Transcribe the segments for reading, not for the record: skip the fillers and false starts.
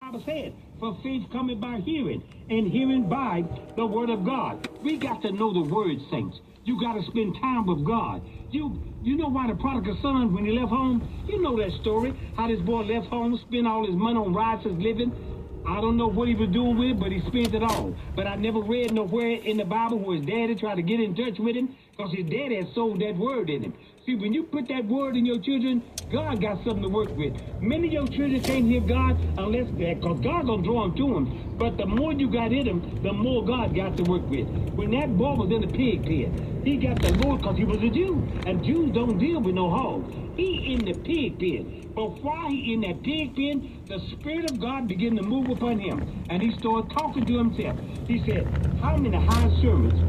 Bible said, for faith coming by hearing, and hearing by the word of God. We got to know the word, saints. You got to spend time with God. You know why the prodigal son, when he left home, you know that story, how this boy left home, spent all his money on riotous living. I don't know what he was doing with it, but he spent it all. But I never read nowhere in the Bible where his daddy tried to get in touch with him, because his daddy had sold that word in him. See, when you put that word in your children, God got something to work with. Many of your children can't hear God unless that, because God's going to draw them to him. But the more you got in him, the more God got to work with. When that boy was in the pig pen, he got the Lord because he was a Jew. And Jews don't deal with no hogs. He in the pig pen. But while he in that pig pen, the Spirit of God began to move upon him. And he started talking to himself. He said, how many high servants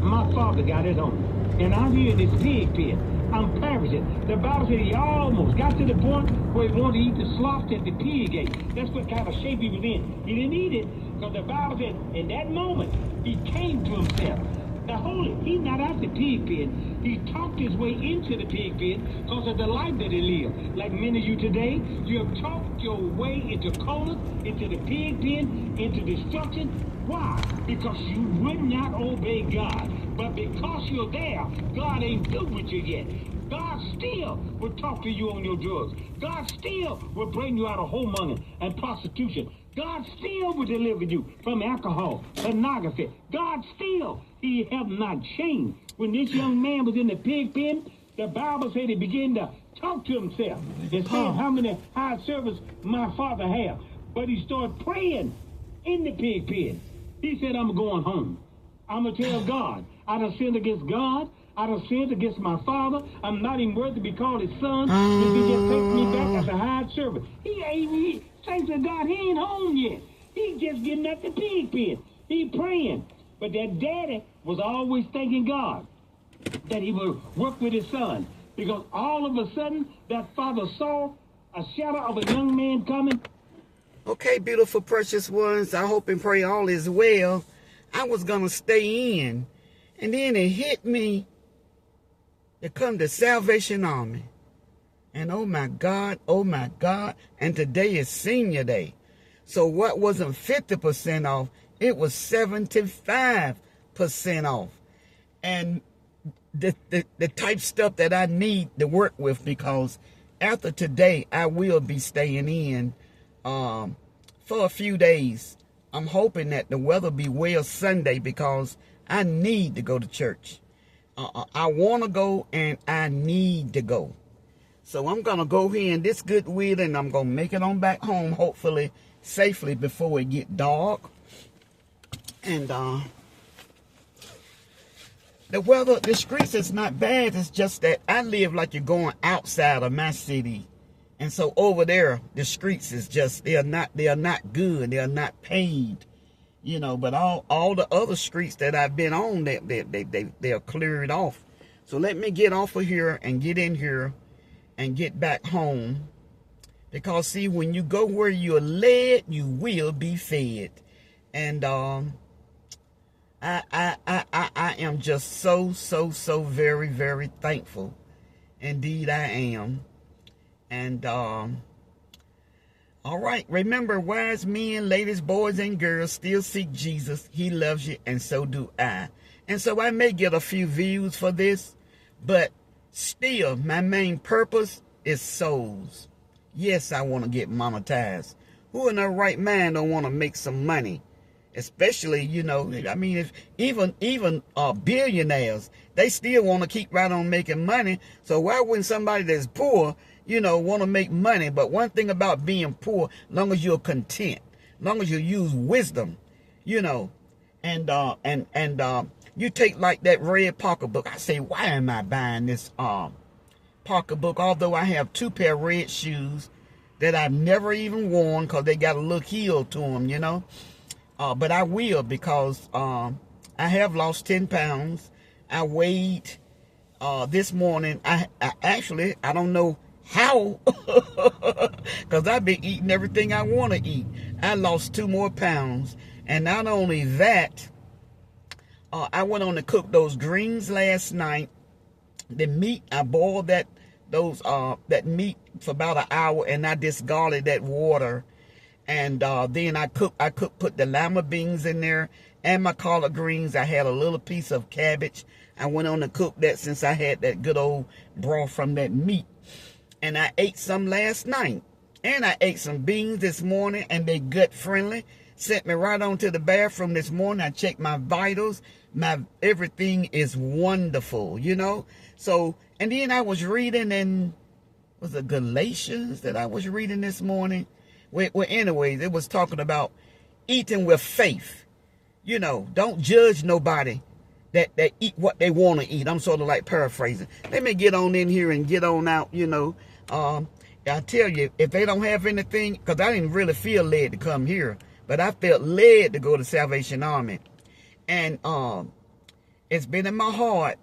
my father got at home? And I'm here in this pig pen. I'm perishing. The Bible said he almost got to the point where he wanted to eat the slop that the pig ate. That's what kind of shape he was in. He didn't eat it because the Bible said in that moment he came to himself. Now hold it, he's not out the pig pen. He talked his way into the pig pen because of the life that he lived. Like many of you today, you have talked your way into corners, into the pig pen, into destruction. Why? Because you would not obey God. But because you're there, God ain't through with you yet. God still will talk to you on your drugs. God still will bring you out of whoremonger and prostitution. God still will deliver you from alcohol, pornography. God still, he have not changed. When this young man was in the pig pen, the Bible said he began to talk to himself. It said how many high servants my father have. But he started praying in the pig pen. He said, I'm going home. I'm going to tell God, I done sinned against God. I done sinned against my father. I'm not even worthy to be called his son. If he just takes me back as a hired servant. Thanks to God, he ain't home yet. He just getting at the pig pen. He praying. But that daddy was always thanking God that he would work with his son. Because all of a sudden, that father saw a shadow of a young man coming. Okay, beautiful, precious ones. I hope and pray all is well. I was going to stay in. And then it hit me to come to Salvation Army. And oh my God. And today is senior day. So what wasn't 50% off, it was 75% off. And the type stuff that I need to work with, because after today, I will be staying in for a few days. I'm hoping that the weather be well Sunday, because I need to go to church. I want to go and I need to go. So I'm going to go here in this good weather, and I'm going to make it on back home, hopefully safely before it get dark. And the weather, the streets is not bad. It's just that I live like you're going outside of my city. And so over there, the streets is just, they are not good. They are not paved, you know, but all the other streets that I've been on, they are cleared off. So let me get off of here and get in here and get back home. Because see, when you go where you're led, you will be fed. And I am just so very, very thankful. Indeed I am. And all right, remember, wise men, ladies, boys, and girls, still seek Jesus. He loves you, and so do I. And so I may get a few views for this, but still, my main purpose is souls. Yes, I want to get monetized. Who in their right mind don't want to make some money? Especially, you know, I mean, if even billionaires, they still want to keep right on making money. So why wouldn't somebody that's poor, you know, want to make money? But one thing about being poor, as long as you're content, as long as you use wisdom, you know, and you take like that red pocketbook. I say, why am I buying this pocketbook? Although I have 2 pair of red shoes that I've never even worn because they got a little heel to them, you know. But I will, because I have lost 10 pounds. I weighed this morning. I actually, I don't know how, because I've been eating everything I want to eat. I lost 2 more pounds. And not only that, I went on to cook those greens last night. The meat, I boiled that meat for about an hour, and I discarded that water. And then I put the lima beans in there and my collard greens. I had a little piece of cabbage. I went on to cook that since I had that good old broth from that meat. And I ate some last night. And I ate some beans this morning, and they gut friendly. Sent me right on to the bathroom this morning. I checked my vitals. My everything is wonderful, you know. So, and then I was reading in, was it Galatians that I was reading this morning? Well, anyways, it was talking about eating with faith. You know, don't judge nobody that eat what they want to eat. I'm sort of like paraphrasing. Let me get on in here and get on out, you know. I tell you, if they don't have anything, because I didn't really feel led to come here, but I felt led to go to Salvation Army. And it's been in my heart.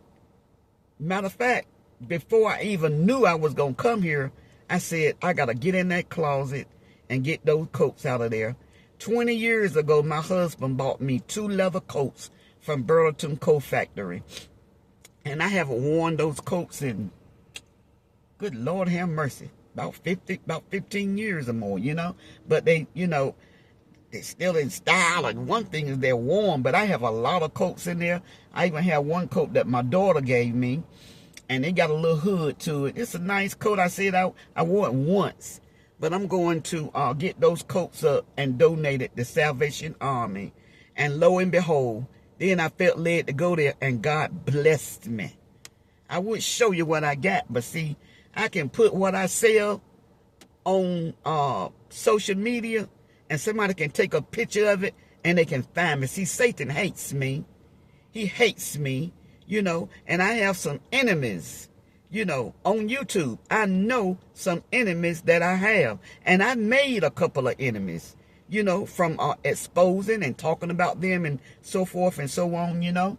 Matter of fact, before I even knew I was going to come here, I said, I got to get in that closet and get those coats out of there. 20 years ago, my husband bought me 2 leather coats from Burlington Coat Factory. And I haven't worn those coats in, good Lord have mercy, about 15 years or more, you know. But they, you know, they're still in style. And one thing is they're warm, but I have a lot of coats in there. I even have one coat that my daughter gave me, and they got a little hood to it. It's a nice coat. I said I wore it once. But I'm going to get those coats up and donate it to Salvation Army. And lo and behold, then I felt led to go there, and God blessed me. I would show you what I got, but see, I can put what I sell on social media, and somebody can take a picture of it, and they can find me. See, Satan hates me. He hates me, you know, and I have some enemies. You know, on YouTube, I know some enemies that I have. And I made a couple of enemies, you know, from exposing and talking about them and so forth and so on, you know.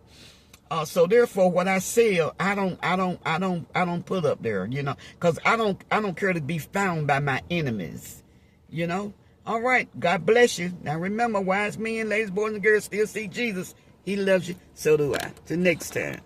So therefore, what I sell, I don't put up there, you know, because I don't care to be found by my enemies, you know. All right, God bless you. Now remember, wise men, ladies, boys, and girls still see Jesus. He loves you. So do I. Till next time.